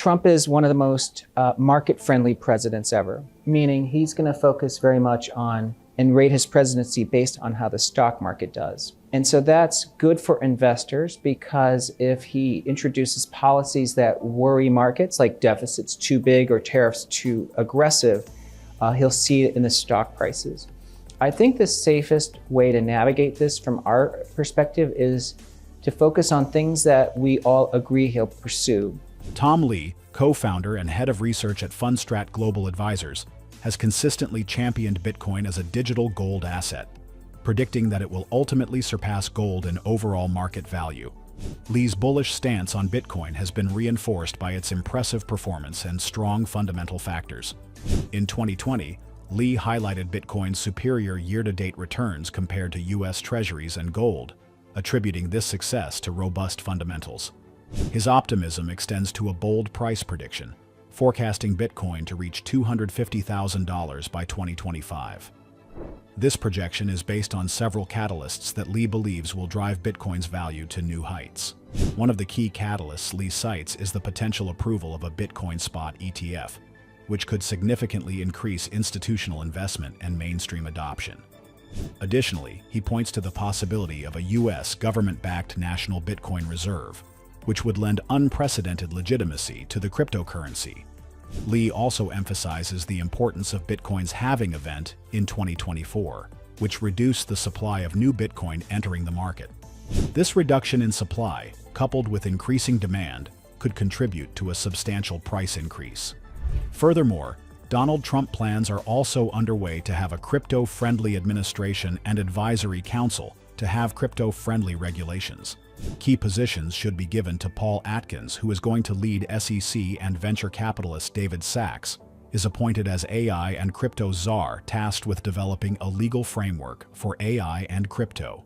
Trump is one of the most market-friendly presidents ever, meaning he's going to focus very much on and rate his presidency based on how the stock market does. And so that's good for investors, because if he introduces policies that worry markets, like deficits too big or tariffs too aggressive, he'll see it in the stock prices. I think the safest way to navigate this from our perspective is to focus on things that we all agree he'll pursue. Tom Lee, co-founder and head of research at Fundstrat Global Advisors, has consistently championed Bitcoin as a digital gold asset, predicting that it will ultimately surpass gold in overall market value. Lee's bullish stance on Bitcoin has been reinforced by its impressive performance and strong fundamental factors. In 2020, Lee highlighted Bitcoin's superior year-to-date returns compared to U.S. Treasuries and gold, attributing this success to robust fundamentals. His optimism extends to a bold price prediction, forecasting Bitcoin to reach $250,000 by 2025. This projection is based on several catalysts that Lee believes will drive Bitcoin's value to new heights. One of the key catalysts Lee cites is the potential approval of a Bitcoin spot ETF, which could significantly increase institutional investment and mainstream adoption. Additionally, he points to the possibility of a U.S. government-backed national Bitcoin reserve, which would lend unprecedented legitimacy to the cryptocurrency. Lee also emphasizes the importance of Bitcoin's halving event in 2024, which reduced the supply of new Bitcoin entering the market. This reduction in supply, coupled with increasing demand, could contribute to a substantial price increase. Furthermore, Donald Trump plans are also underway to have a crypto-friendly administration and advisory council to have crypto-friendly regulations. Key positions should be given to Paul Atkins, who is going to lead SEC, and venture capitalist David Sachs is appointed as AI and crypto czar, tasked with developing a legal framework for AI and crypto.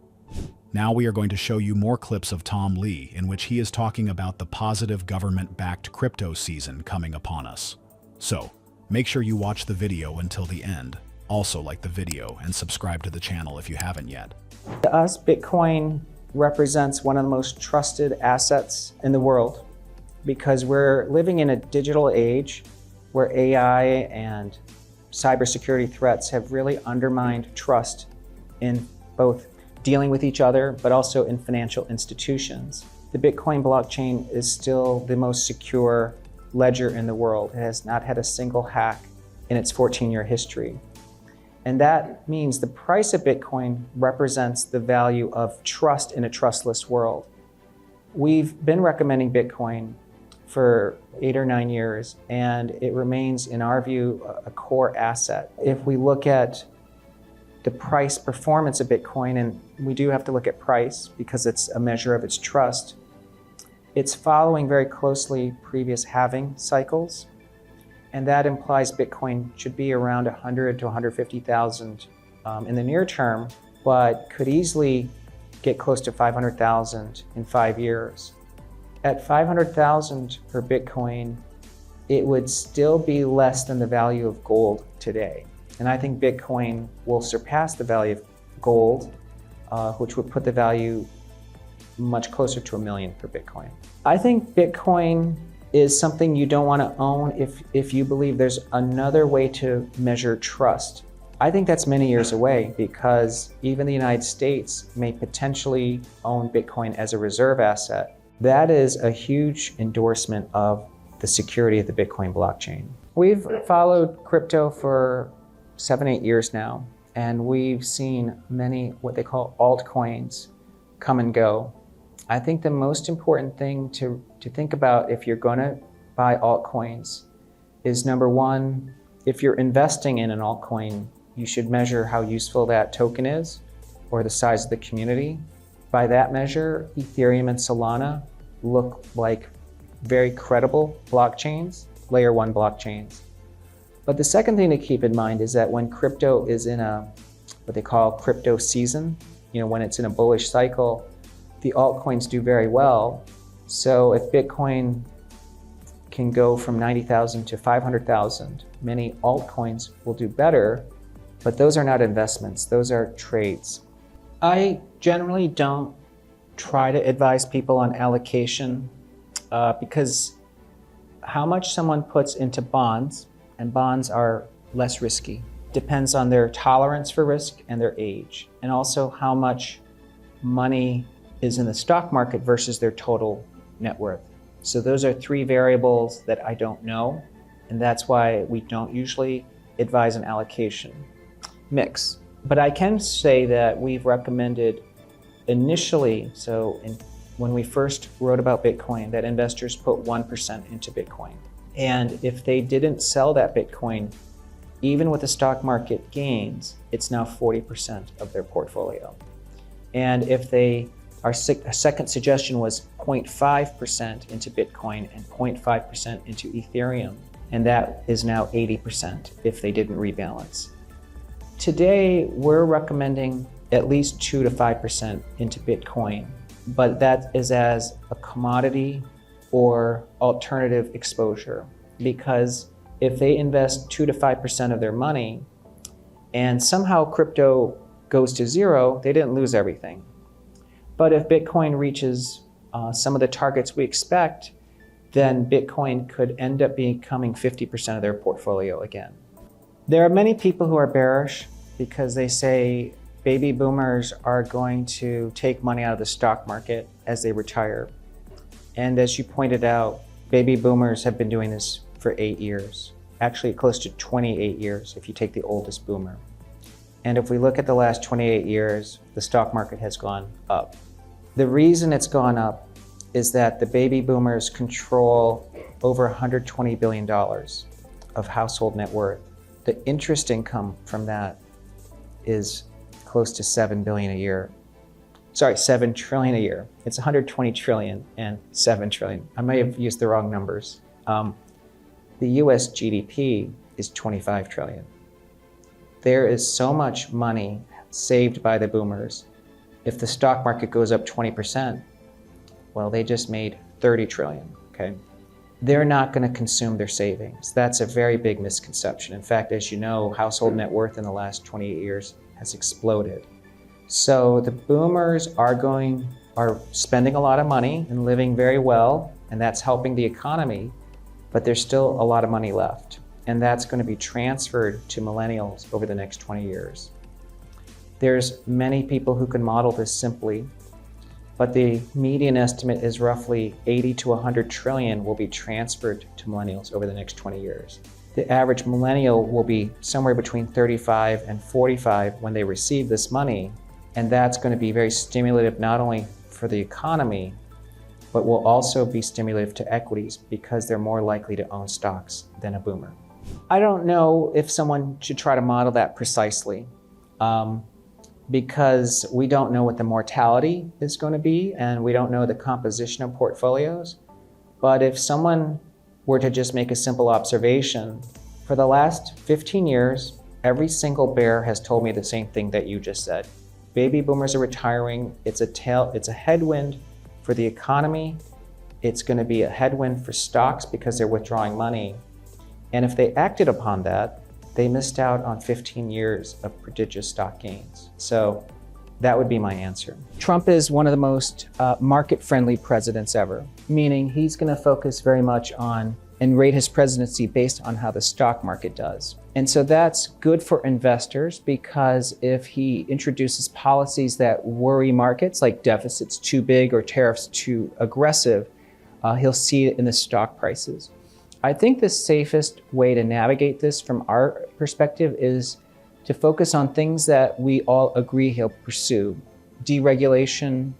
Now we are going to show you more clips of Tom Lee, in which he is talking about the positive government-backed crypto season coming upon us. So, make sure you watch the video until the end. Also like the video and subscribe to the channel if you haven't yet. To us, Bitcoin represents one of the most trusted assets in the world, because we're living in a digital age where AI and cybersecurity threats have really undermined trust in both dealing with each other, but also in financial institutions. The Bitcoin blockchain is still the most secure ledger in the world. It has not had a single hack in its 14-year history. And that means the price of Bitcoin represents the value of trust in a trustless world. We've been recommending Bitcoin for 8 or 9 years, and it remains, in our view, a core asset. If we look at the price performance of Bitcoin, and we do have to look at price because it's a measure of its trust, it's following very closely previous halving cycles. And that implies Bitcoin should be around 100 to 150,000 in the near term, but could easily get close to 500,000 in 5 years. At 500,000 per Bitcoin, it would still be less than the value of gold today. And I think Bitcoin will surpass the value of gold, which would put the value much closer to $1 million per Bitcoin. I think Bitcoin is something you don't want to own if you believe there's another way to measure trust. I think that's many years away, because even the United States may potentially own Bitcoin as a reserve asset. That is a huge endorsement of the security of the Bitcoin blockchain. We've followed crypto for 7-8 years now, and we've seen many what they call altcoins come and go. I think the most important thing to think about if you're going to buy altcoins is, number one, if you're investing in an altcoin, you should measure how useful that token is, or the size of the community. By that measure, Ethereum and Solana look like very credible blockchains, layer 1 blockchains. But the second thing to keep in mind is that when crypto is in what they call crypto season, when it's in a bullish cycle, the altcoins do very well. So if Bitcoin can go from 90,000 to 500,000, many altcoins will do better, but those are not investments, those are trades. I generally don't try to advise people on allocation because How much someone puts into bonds, and bonds are less risky, depends on their tolerance for risk and their age, and also how much money is in the stock market versus their total net worth. So those are three variables that I don't know, and that's why we don't usually advise an allocation mix. But I can say that we've recommended initially, when we first wrote about Bitcoin, that investors put 1% into Bitcoin. And if they didn't sell that Bitcoin, even with the stock market gains, it's now 40% of their portfolio. And if our second suggestion was 0.5% into Bitcoin and 0.5% into Ethereum, and that is now 80% if they didn't rebalance. Today, we're recommending at least 2 to 5% into Bitcoin, but that is as a commodity or alternative exposure, because if they invest 2 to 5% of their money and somehow crypto goes to zero, they didn't lose everything. But if Bitcoin reaches some of the targets we expect, then Bitcoin could end up becoming 50% of their portfolio again. There are many people who are bearish because they say baby boomers are going to take money out of the stock market as they retire. And as you pointed out, baby boomers have been doing this for 8 years, actually close to 28 years if you take the oldest boomer. And if we look at the last 28 years, the stock market has gone up. The reason it's gone up is that the baby boomers control over $120 billion of household net worth. The interest income from that is close to $7 billion a year. Sorry, $7 trillion a year. It's 120 trillion and 7 trillion. I may have used the wrong numbers. The US GDP is 25 trillion. There is so much money saved by the boomers. If the stock market goes up 20%, well, they just made 30 trillion, okay? They're not going to consume their savings. That's a very big misconception. In fact, as you know, household net worth in the last 28 years has exploded. So the boomers are spending a lot of money and living very well, and that's helping the economy, but there's still a lot of money left. And that's going to be transferred to millennials over the next 20 years. There's many people who can model this simply, but the median estimate is roughly 80 to 100 trillion will be transferred to millennials over the next 20 years. The average millennial will be somewhere between 35 and 45 when they receive this money, and that's going to be very stimulative not only for the economy, but will also be stimulative to equities because they're more likely to own stocks than a boomer. I don't know if someone should try to model that precisely because we don't know what the mortality is going to be and we don't know the composition of portfolios. But if someone were to just make a simple observation, for the last 15 years, every single bear has told me the same thing that you just said. Baby boomers are retiring. It's a headwind for the economy. It's going to be a headwind for stocks because they're withdrawing money. And if they acted upon that, they missed out on 15 years of prodigious stock gains. So that would be my answer. Trump is one of the most market-friendly presidents ever, meaning he's going to focus very much on and rate his presidency based on how the stock market does. And so that's good for investors because if he introduces policies that worry markets, like deficits too big or tariffs too aggressive, he'll see it in the stock prices. I think the safest way to navigate this from our perspective is to focus on things that we all agree he'll pursue. Deregulation,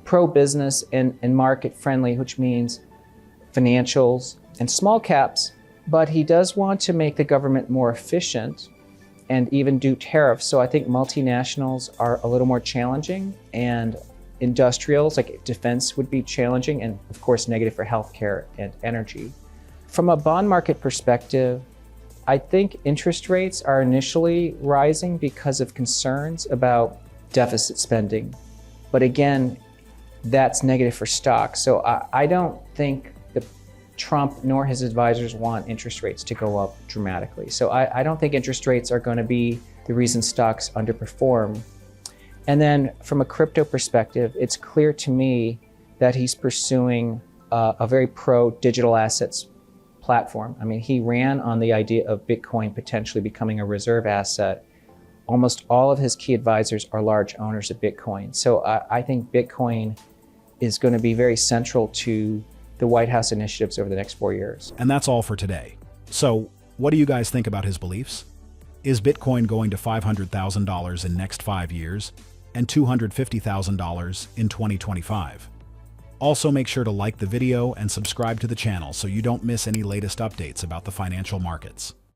pro-business and market-friendly, which means financials and small caps, but he does want to make the government more efficient and even do tariffs. So I think multinationals are a little more challenging and industrials like defense would be challenging and of course negative for healthcare and energy. From a bond market perspective, I think interest rates are initially rising because of concerns about deficit spending. But again, that's negative for stocks. So I don't think Trump nor his advisors want interest rates to go up dramatically. So I don't think interest rates are going to be the reason stocks underperform. And then from a crypto perspective, it's clear to me that he's pursuing a very pro digital assets platform. I mean, he ran on the idea of Bitcoin potentially becoming a reserve asset. Almost all of his key advisors are large owners of Bitcoin. So I think Bitcoin is going to be very central to the White House initiatives over the next 4 years. And that's all for today. So, what do you guys think about his beliefs? Is Bitcoin going to $500,000 in next 5 years and $250,000 in 2025? Also, make sure to like the video and subscribe to the channel so you don't miss any latest updates about the financial markets.